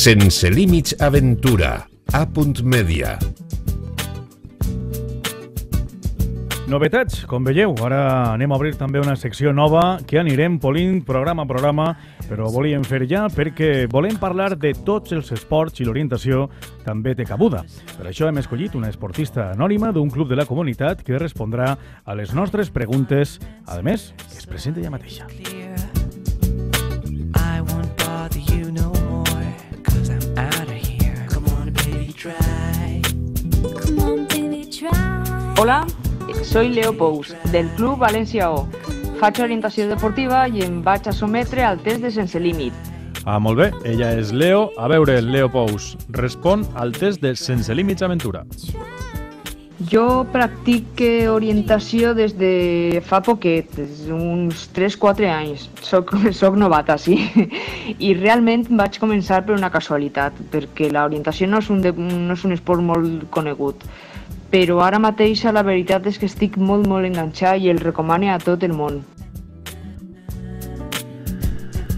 Sense límits aventura. A.media. Novetats, com veieu, ara anem a obrir també una secció nova que anirem polint programa a programa, però volíem fer ja perquè volem parlar de tots els esports i l'orientació també té cabuda. Per això hem escollit una esportista anònima d'un club de la comunitat que respondrà a les nostres preguntes, a més, que es presenta ella mateixa. Hola, soy Leo Pous, del Club València O. Faig orientació deportiva i em vaig a sometre al test de Sense Límit. Molt bé, ella és Leo. A veure, Leo Pous, respon al test de Sense Límits Aventura. Jo practico orientació des de fa poquet, des d'uns 3-4 anys. Soc novata, sí. I realment vaig començar per una casualitat, perquè l'orientació no és un esport molt conegut. Però ara mateix la veritat és que estic molt enganxat i el recomano a tot el món.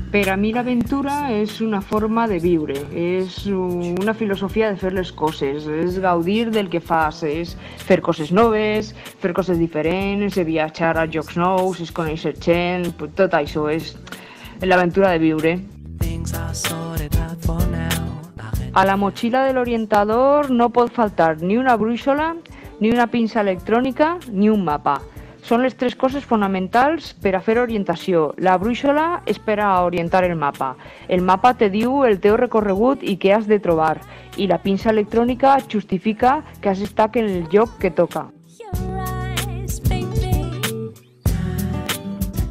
Per a mi l'aventura és una forma de viure, és una filosofia de fer les coses, és gaudir del que fas, és fer coses noves, fer coses diferents, viatjar a llocs nous, és conèixer gent, tot això és l'aventura de viure. A la motxilla de l'orientador no pot faltar ni una brúixola, ni una pinça electrònica, ni un mapa. Són les tres coses fonamentals per a fer orientació. La brúixola és per a orientar el mapa. El mapa te diu el teu recorregut i què has de trobar. I la pinça electrònica justifica que has estat en el lloc que toca.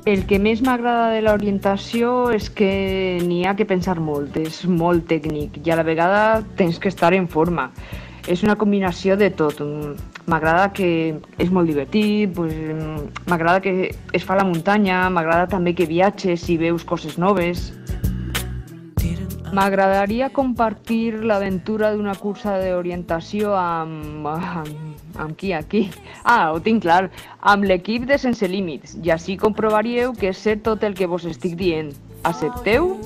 El que més m'agrada de l'orientació és que n'hi ha que pensar molt, és molt tècnic i a la vegada tens que estar en forma. És una combinació de tot. M'agrada que és molt divertit, m'agrada que es fa a la muntanya, m'agrada també que viatges i veus coses noves. M'agradaria compartir l'aventura d'una cursa d'orientació amb qui aquí? Ho tinc clar, amb l'equip de Sense Límits, i així comprovaríeu que sé tot el que vos estic dient. Accepteu?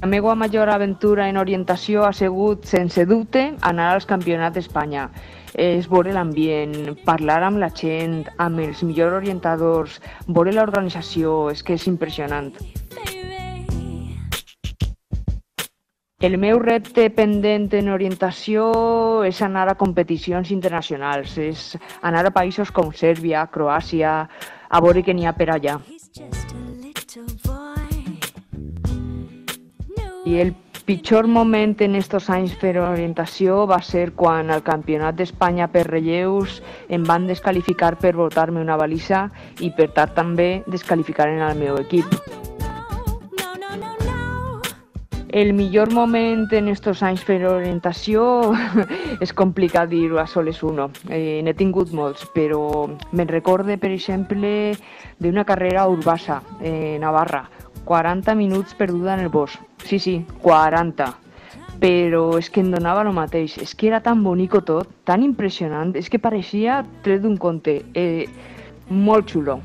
La meva major aventura en orientació ha sigut, sense dubte, anar als campionats d'Espanya. És veure l'ambient, parlar amb la gent, amb els millors orientadors, veure l'organització, és que és impressionant. El meu repte pendent en orientació és anar a competicions internacionals, és anar a països com Sèrbia, Croàcia, a veure què n'hi ha per allà. I el pitjor moment en estos anys per orientació va ser quan al Campionat d'Espanya per relleus em van descalificar per botar-me una balisa i per tant també descalificaren al meu equip. El millor moment en estos anys per orientació és complicat dir-ho a soles uno. N'he tingut molts, però me'n recorde, per exemple, d'una carrera a Urbasa, Navarra. 40 minuts perduda en el bosc. Sí, 40. Però és que em donava el mateix. És que era tan bonico tot, tan impressionant. És que pareixia tret d'un conte. Molt xulo.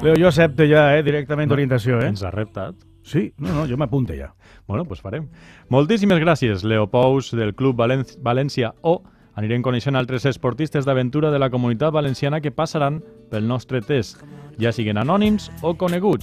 Leo, jo accepto ja, directament d'orientació, Ens ha reptat. Sí, no, jo m'apunte ja. Bueno, doncs farem. Moltíssimes gràcies, Leo Pous, del Club València O. Anirem coneixent altres esportistes d'aventura de la comunitat valenciana que passaran pel nostre test, ja siguin anònims o coneguts.